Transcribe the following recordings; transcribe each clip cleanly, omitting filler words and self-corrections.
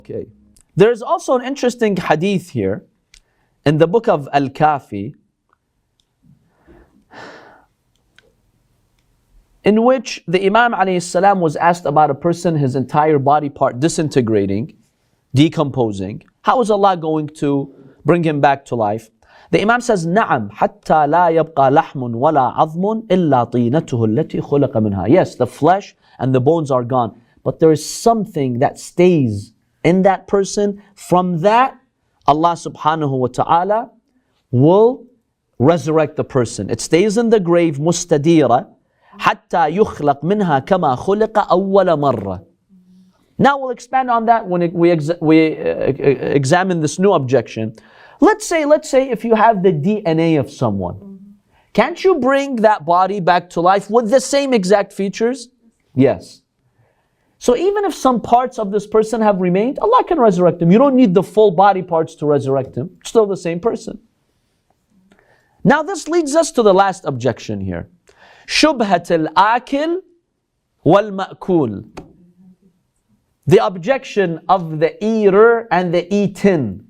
Okay. There's also an interesting hadith here in the book of al-Kafi, in which the Imam ﷺ was asked about a person, his entire body part disintegrating, decomposing. How is Allah going to bring him back to life? The Imam says, نعم حتى لا يبقى لحم ولا عظم إلا طينته التي خلق منها. Yes, the flesh and the bones are gone, but there is something that stays in that person. From that, Allah subhanahu wa ta'ala will resurrect the person. It stays in the grave, مستديرة حتى يخلق منها كما خلق أول مرة. Now we'll expand on that when we examine this new objection. Let's say if you have the DNA of someone, can't you bring that body back to life with the same exact features? Yes. So even if some parts of this person have remained, Allah can resurrect him. You don't need the full body parts to resurrect him. Still the same person. Now this leads us to the last objection here. Shubhat al-Ākil wal-Ma'kūl. The objection of the eater and the eaten.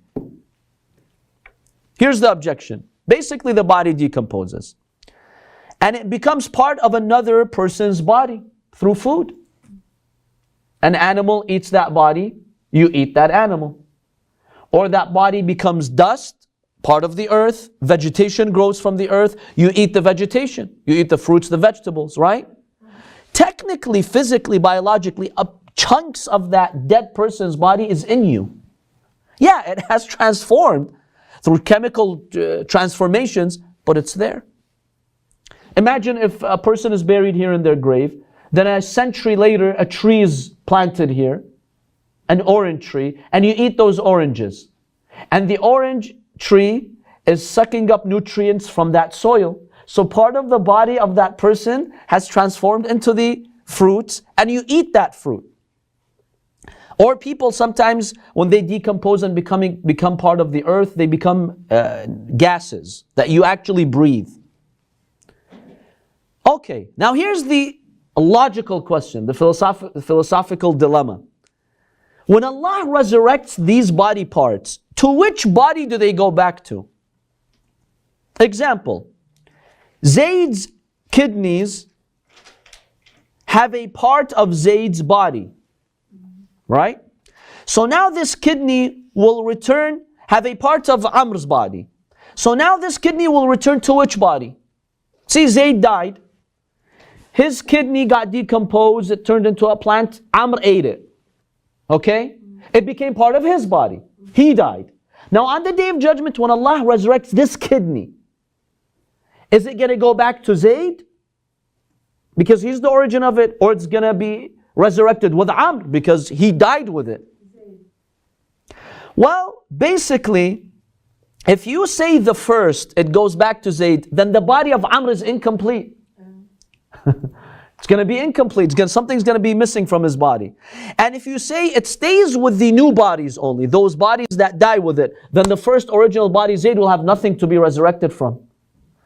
Here's the objection. Basically the body decomposes and it becomes part of another person's body through food. An animal eats that body, you eat that animal. Or that body becomes dust, part of the earth, vegetation grows from the earth, you eat the vegetation, you eat the fruits, the vegetables, right? Technically, physically, biologically, chunks of that dead person's body is in you. Yeah, it has transformed through chemical transformations, but it's there. Imagine if a person is buried here in their grave, then a century later a tree is planted here, an orange tree, and you eat those oranges. And the orange tree is sucking up nutrients from that soil. So part of the body of that person has transformed into the fruits, and you eat that fruit. Or people sometimes, when they decompose and become part of the earth, they become gases that you actually breathe. Okay, now here's the logical question, the philosophical dilemma. When Allah resurrects these body parts, to which body do they go back to? Example, Zayd's kidneys have a part of Zayd's body. Right? So now this kidney will return, have a part of Amr's body. So now this kidney will return to which body? See, Zayd died. His kidney got decomposed, it turned into a plant. Amr ate it. Okay? It became part of his body. He died. Now on the Day of Judgment, when Allah resurrects this kidney, is it going to go back to Zayd? Because he's the origin of it, or it's going to be resurrected with Amr because he died with it? Well, basically, if you say the first, it goes back to Zayd, then the body of Amr is incomplete. It's going to be incomplete. Something's going to be missing from his body. And if you say it stays with the new bodies only, those bodies that die with it, then the first original body, Zayd, will have nothing to be resurrected from.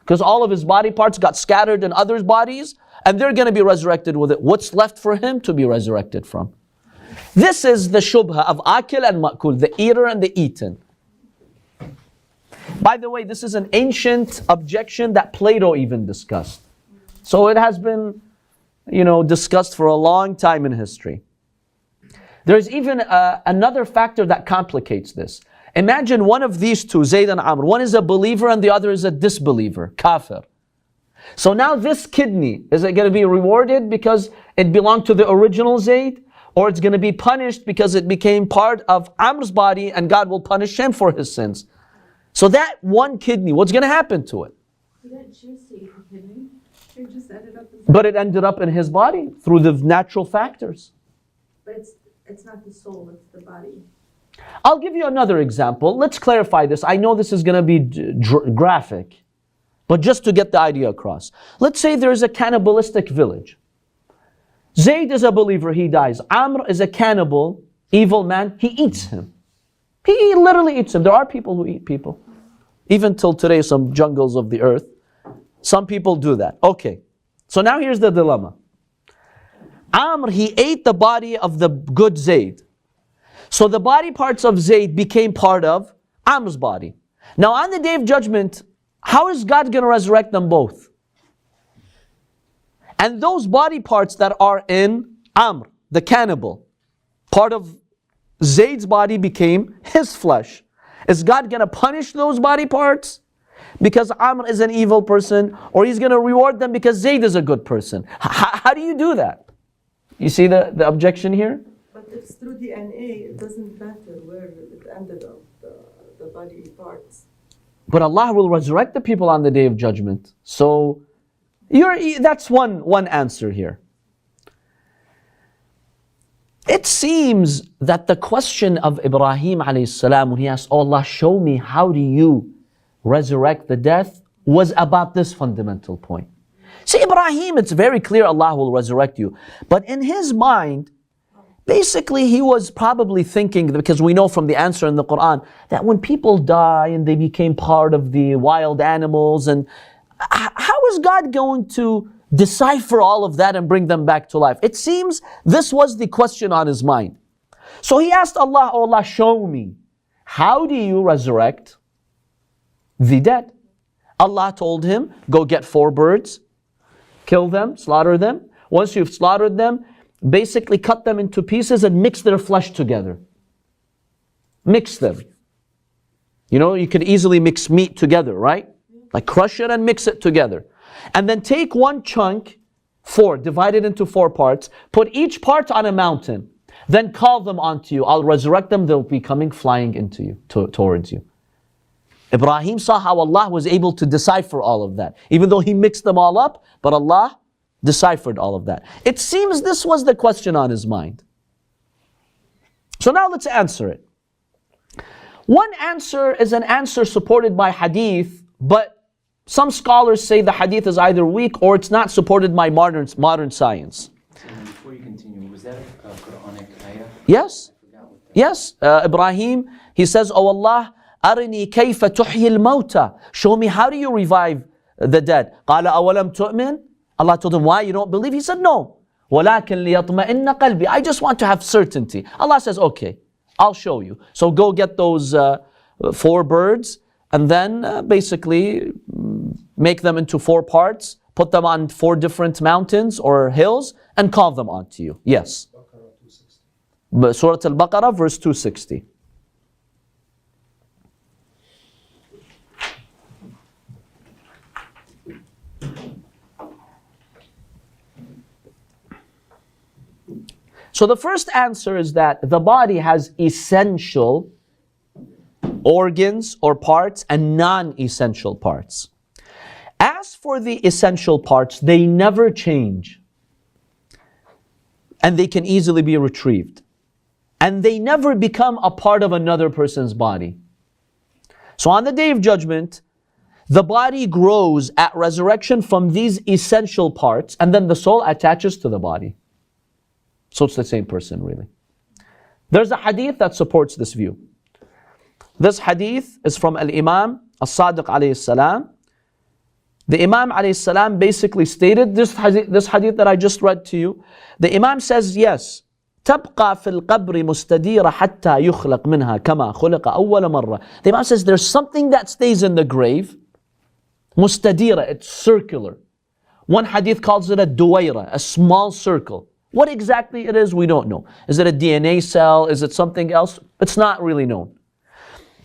Because all of his body parts got scattered in others' bodies, and they're going to be resurrected with it. What's left for him to be resurrected from? This is the shubha of Akil and Ma'kūl, the eater and the eaten. By the way, this is an ancient objection that Plato even discussed. So it has been, discussed for a long time in history. There's even another factor that complicates this. Imagine one of these two, Zayd and Amr. One is a believer and the other is a disbeliever, kafir. So now this kidney, is it going to be rewarded because it belonged to the original Zayd? Or it's going to be punished because it became part of Amr's body and God will punish him for his sins? So that one kidney, what's going to happen to it? He didn't choose to eat the kidney. It just ended up But it ended up in his body through the natural factors. But it's not the soul, it's the body. I'll give you another example. Let's clarify this. I know this is going to be graphic, but just to get the idea across. Let's say there's a cannibalistic village. Zayd is a believer, he dies. Amr is a cannibal, evil man, he eats him. He literally eats him. There are people who eat people. Even till today, some jungles of the earth, some people do that. Okay, so now here's the dilemma. Amr, he ate the body of the good Zayd. So the body parts of Zayd became part of Amr's body. Now on the Day of Judgment, how is God going to resurrect them both? And those body parts that are in Amr, the cannibal, part of Zayd's body became his flesh. Is God going to punish those body parts because Amr is an evil person, or he's going to reward them because Zayd is a good person? How do you do that? You see the objection here? But if it's through DNA, it doesn't matter where it ended up, the body parts. But Allah will resurrect the people on the Day of Judgment. So that's one answer here. It seems that the question of Ibrahim alayhi salam, when he asked, "Oh Allah, show me how do you resurrect the death," was about this fundamental point. See, Ibrahim, it's very clear Allah will resurrect you. But in his mind, basically he was probably thinking, because we know from the answer in the Quran, that when people die and they became part of the wild animals, and how is God going to decipher all of that and bring them back to life? It seems this was the question on his mind. So he asked Allah, "Oh Allah, show me, how do you resurrect the dead?" Allah told him, "Go get 4 birds, kill them, slaughter them. Once you've slaughtered them, basically cut them into pieces and mix their flesh together. Mix them. You know, you could easily mix meat together, right? Like crush it and mix it together. And then take one chunk, 4, divide it into 4 parts, put each part on a mountain, then call them onto you. I'll resurrect them, they'll be coming flying into you, towards you." Ibrahim saw how Allah was able to decipher all of that. Even though he mixed them all up, but Allah deciphered all of that. It seems this was the question on his mind. So now let's answer it. One answer is an answer supported by hadith, but some scholars say the hadith is either weak or it's not supported by modern science. Before you continue, was that a Qur'anic ayah? Yes. Yes. Ibrahim, he says, "Oh Allah, أرني كيف تحيي الموتى." Show me, how do you revive the dead? قال أولم تؤمن? Allah told him, "Why, you don't believe?" He said, "No. ولكن ليطمئن قلبي." I just want to have certainty. Allah says, "Okay, I'll show you." So go get those 4 birds and then basically make them into 4 parts, put them on 4 different mountains or hills and call them onto you. Yes. Surah Al-Baqarah verse 260. So the first answer is that the body has essential organs or parts and non-essential parts. As for the essential parts, they never change. And they can easily be retrieved. And they never become a part of another person's body. So on the Day of Judgment, the body grows at resurrection from these essential parts, and then the soul attaches to the body. So it's the same person, really. There's a hadith that supports this view. This hadith is from al-Imam, al-Sadiq alayhi salam. The Imam alayhi salam basically stated this hadith that I just read to you. The Imam says, yes, تبقى في القبر مستديرة حتى يخلق منها كما خلق أول مرة. The Imam says there's something that stays in the grave. مستديرة, it's circular. One hadith calls it a duwaira, a small circle. What exactly it is, we don't know. Is it a DNA cell? Is it something else? It's not really known.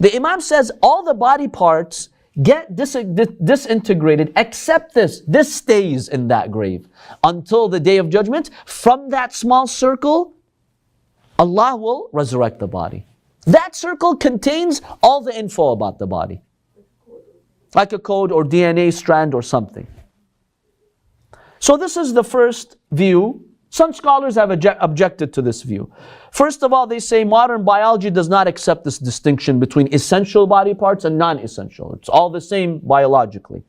The Imam says all the body parts get disintegrated except this. This stays in that grave until the Day of Judgment. From that small circle, Allah will resurrect the body. That circle contains all the info about the body. Like a code or DNA strand or something. So this is the first view. Some scholars have objected to this view. First of all, they say modern biology does not accept this distinction between essential body parts and non-essential. It's all the same biologically.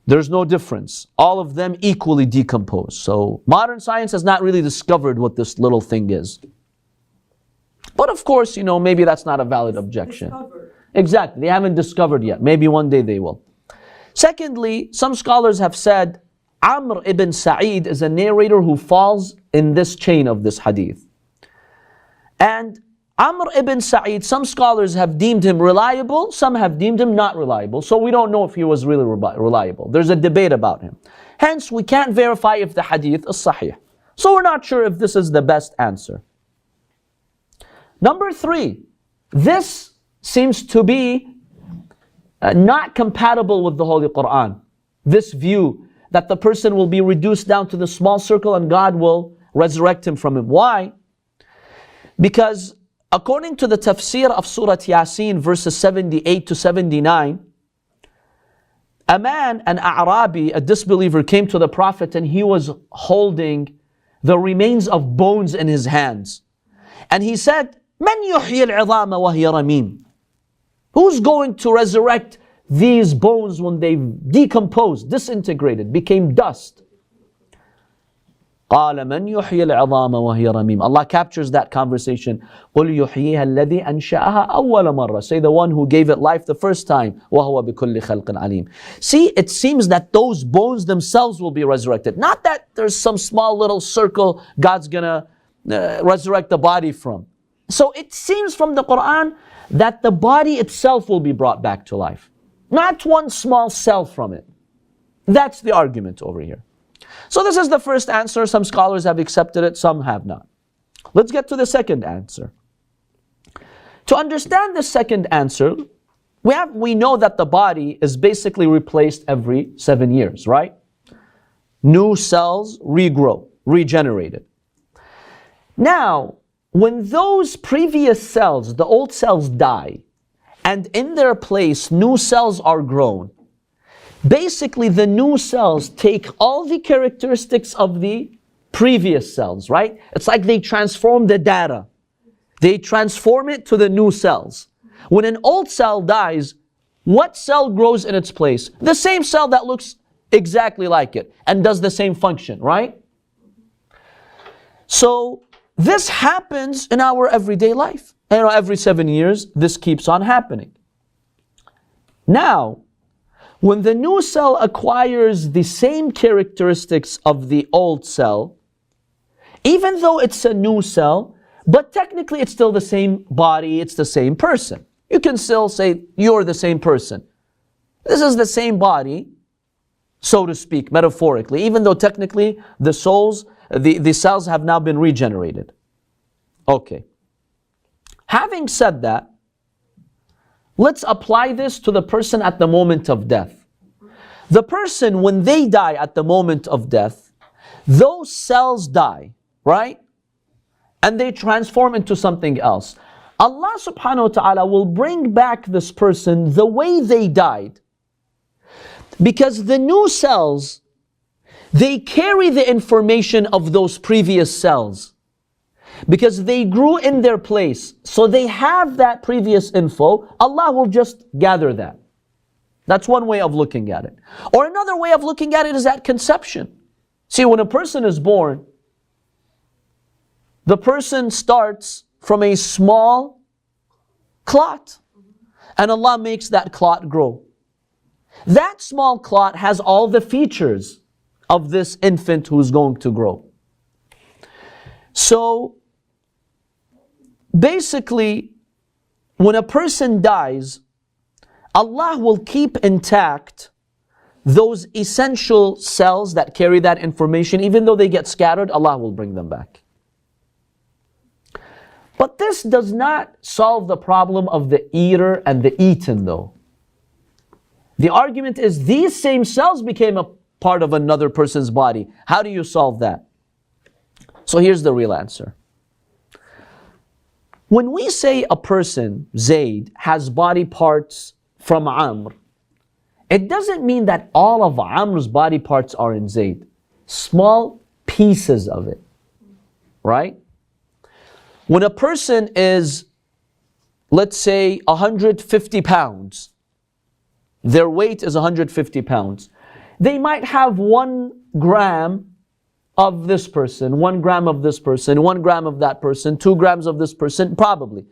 There's no difference. All of them equally decompose. So modern science has not really discovered what this little thing is. But of course, you know, maybe that's not a valid objection. Discovered. Exactly. They haven't discovered yet. Maybe one day they will. Secondly, some scholars have said Amr ibn Sa'id is a narrator who falls in this chain of this hadith. And Amr ibn Sa'id, some scholars have deemed him reliable, some have deemed him not reliable. So we don't know if he was really reliable. There's a debate about him. Hence, we can't verify if the hadith is sahih. So we're not sure if this is the best answer. Number 3, this seems to be not compatible with the Holy Quran. This view that the person will be reduced down to the small circle and God will resurrect him from him. Why? Because according to the tafsir of Surah Yasin, verses 78 to 79, a man, an A'rabi, a disbeliever, came to the Prophet and he was holding the remains of bones in his hands. And he said, "Man yuhyi al-'idhama wa hiya ramim?" Who's going to resurrect these bones when they decomposed, disintegrated, became dust? قال من يحيي العظام وهي رميم. Allah captures that conversation. قل يحييها الذي أنشأها أول مرة. Say the one who gave it life the first time. وهو بكل خلق عليم. See, it seems that those bones themselves will be resurrected. Not that there's some small little circle God's gonna resurrect the body from. So it seems from the Quran that the body itself will be brought back to life. Not one small cell from it. That's the argument over here. So this is the first answer. Some scholars have accepted it, some have not. Let's get to the second answer. To understand the second answer, we know that the body is basically replaced every 7 years, right? New cells regrow, regenerated. Now, when those previous cells, the old cells, die, and in their place new cells are grown, basically the new cells take all the characteristics of the previous cells, right? It's like they transform the data. They transform it to the new cells. When an old cell dies, what cell grows in its place? The same cell that looks exactly like it and does the same function, right? So this happens in our everyday life. And every 7 years, this keeps on happening. Now, when the new cell acquires the same characteristics of the old cell, even though it's a new cell, but technically it's still the same body, it's the same person. You can still say you're the same person. This is the same body, so to speak, metaphorically, even though technically the cells have now been regenerated. Okay. Having said that, let's apply this to the person at the moment of death. The person, when they die at the moment of death, those cells die, right? And they transform into something else. Allah subhanahu wa ta'ala will bring back this person the way they died, because the new cells, they carry the information of those previous cells, because they grew in their place. So they have that previous info. Allah will just gather that. That's one way of looking at it. Or another way of looking at it is at conception. See, when a person is born, the person starts from a small clot, and Allah makes that clot grow. That small clot has all the features of this infant who's going to grow. So, basically, when a person dies, Allah will keep intact those essential cells that carry that information. Even though they get scattered, Allah will bring them back. But this does not solve the problem of the eater and the eaten, though. The argument is these same cells became a part of another person's body. How do you solve that? So here's the real answer. When we say a person, Zayd, has body parts from Amr, it doesn't mean that all of Amr's body parts are in Zayd. Small pieces of it, right? When a person is, let's say, 150 pounds, their weight is 150 pounds, they might have 1 gram of this person, 1 gram of this person, 1 gram of that person, 2 grams of this person, probably.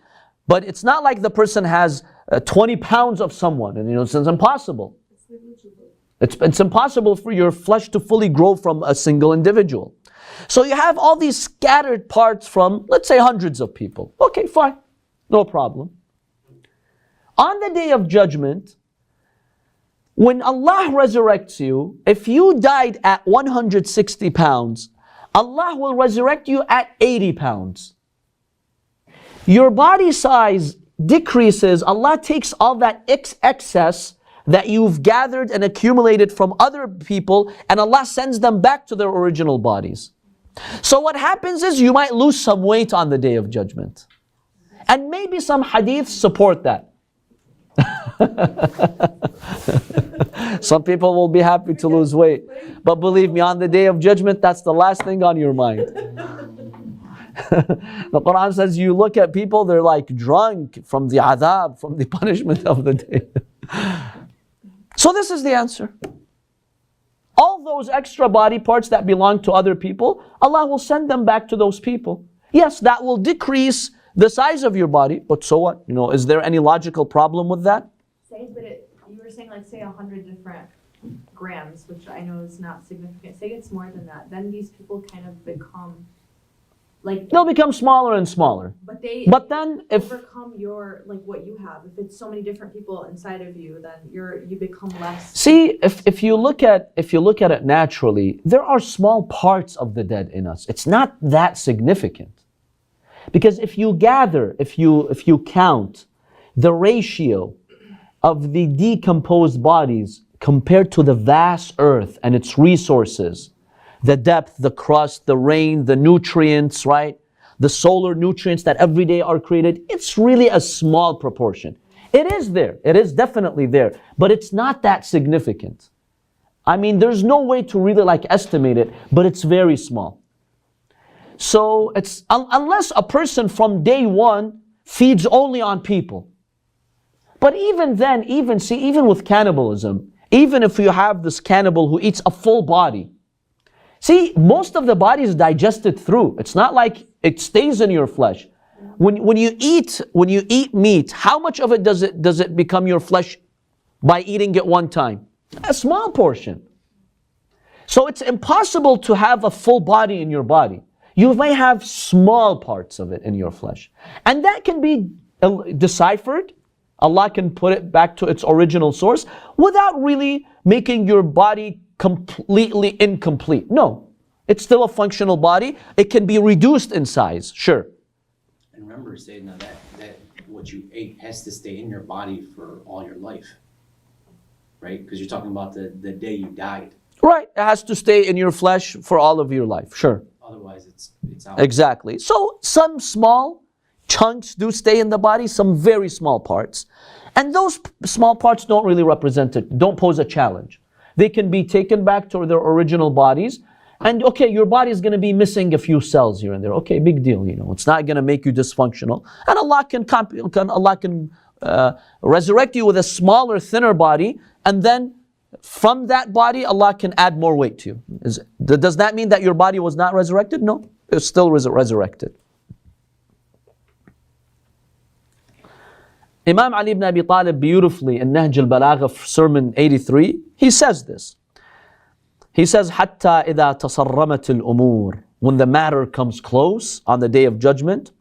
But it's not like the person has 20 pounds of someone, and it's impossible. It's impossible for your flesh to fully grow from a single individual. So you have all these scattered parts from, let's say, hundreds of people. Okay, fine, no problem. On the day of judgment, when Allah resurrects you, if you died at 160 pounds, Allah will resurrect you at 80 pounds. Your body size decreases. Allah takes all that excess that you've gathered and accumulated from other people, and Allah sends them back to their original bodies. So what happens is you might lose some weight on the day of judgment. And maybe some hadiths support that. Some people will be happy to lose weight. But believe me, on the day of judgment, that's the last thing on your mind. The Quran says you look at people, they're like drunk from the adhab, from the punishment of the day. So this is the answer. All those extra body parts that belong to other people, Allah will send them back to those people. Yes, that will decrease the size of your body, but so what? You know, is there any logical problem with that? You were saying, like, say 100 different grams, which I know is not significant. Say it's more than that. Then these people kind of become like, they'll become smaller and smaller. But then if overcome your, like, what you have. If it's so many different people inside of you, then you become less. See, if you look at it naturally, there are small parts of the dead in us. It's not that significant. Because if you gather, if you count the ratio of the decomposed bodies compared to the vast earth and its resources, the depth, the crust, the rain, the nutrients, right? The solar nutrients that every day are created, it's really a small proportion. It is there, it is definitely there, but it's not that significant. I mean, there's no way to really like estimate it, but it's very small. So it's, unless a person from day one feeds only on people. But even then, even with cannibalism, even if you have this cannibal who eats a full body, see, most of the body is digested through. It's not like it stays in your flesh. When you eat meat, how much of it does it become your flesh by eating it one time? A small portion. So it's impossible to have a full body in your body. You may have small parts of it in your flesh. And that can be deciphered. Allah can put it back to its original source without really making your body completely incomplete. No, it's still a functional body. It can be reduced in size, sure. And remember, Sayyidina, that what you ate has to stay in your body for all your life, right? Because you're talking about the day you died. Right, it has to stay in your flesh for all of your life, sure. Otherwise, it's out. Exactly. So some small chunks do stay in the body, some very small parts. And those small parts don't really represent it, don't pose a challenge. They can be taken back to their original bodies. And okay, your body is going to be missing a few cells here and there. Okay, big deal, you know. It's not going to make you dysfunctional. And Allah can resurrect you with a smaller, thinner body. And then from that body, Allah can add more weight to you. Does that mean that your body was not resurrected? No, it's still resurrected. Imam Ali ibn Abi Talib beautifully in Nahjul Balagha, sermon 83, he says this. He says, حَتَّى إِذَا تَصَرَّمَتِ الْأُمُورِ, when the matter comes close on the day of judgment,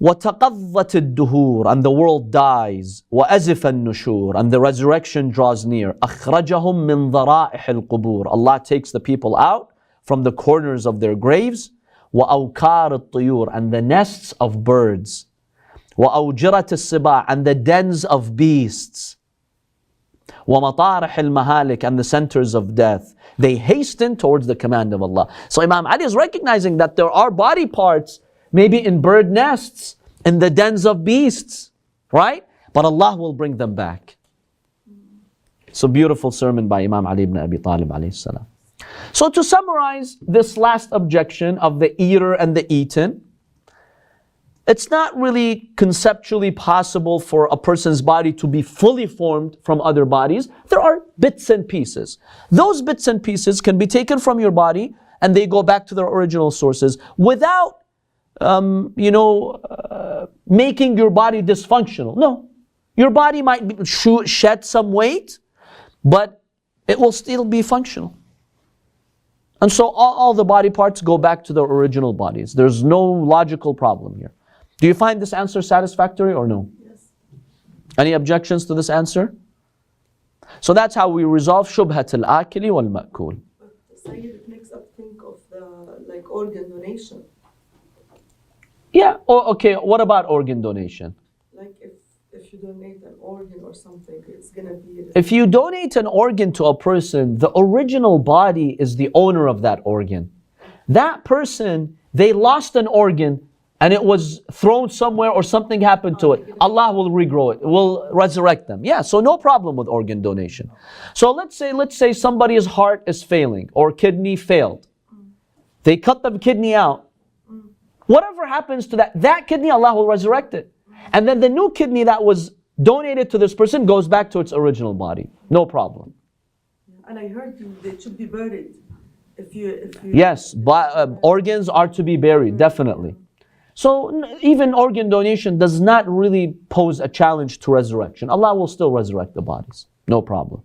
وَتَقَضَّتِ الدُّهُورِ, and the world dies, وَأَزِفَ النُّشُورِ, and the resurrection draws near, أَخْرَجَهُم مِّن ضَرَائِحِ الْقُبُورِ, Allah takes the people out from the corners of their graves, وَأَوْكَارِ الطُّيُورِ, and the nests of birds, وَأَوْجِرَةِ السِّبَاعِ, and the dens of beasts, وَمَطَارِحِ الْمَهَالِكِ, and the centers of death. They hasten towards the command of Allah. So Imam Ali is recognizing that there are body parts, maybe in bird nests, in the dens of beasts, right? But Allah will bring them back. So beautiful sermon by Imam Ali ibn Abi Talib alayhi salam. So to summarize this last objection of the eater and the eaten, it's not really conceptually possible for a person's body to be fully formed from other bodies. There are bits and pieces. Those bits and pieces can be taken from your body and they go back to their original sources without, making your body dysfunctional. No. Your body might shed some weight, but it will still be functional. And so all the body parts go back to their original bodies. There's no logical problem here. Do you find this answer satisfactory or no? Yes. Any objections to this answer? So that's how we resolve Shubhat al-Ākil wal-Makool. But Sayyid, it makes us think of the like organ donation. Yeah, okay, what about organ donation? Like if you donate an organ or something, it's gonna be. If you donate an organ to a person, the original body is the owner of that organ. That person, they lost an organ and it was thrown somewhere or something happened to it. Allah will regrow it, will resurrect them. Yeah, so no problem with organ donation. So let's say somebody's heart is failing or kidney failed. They cut the kidney out. Whatever happens to that kidney, Allah will resurrect it. And then the new kidney that was donated to this person goes back to its original body. No problem. And I heard they should be buried. If you Yes, organs are to be buried, definitely. So even organ donation does not really pose a challenge to resurrection. Allah will still resurrect the bodies. No problem.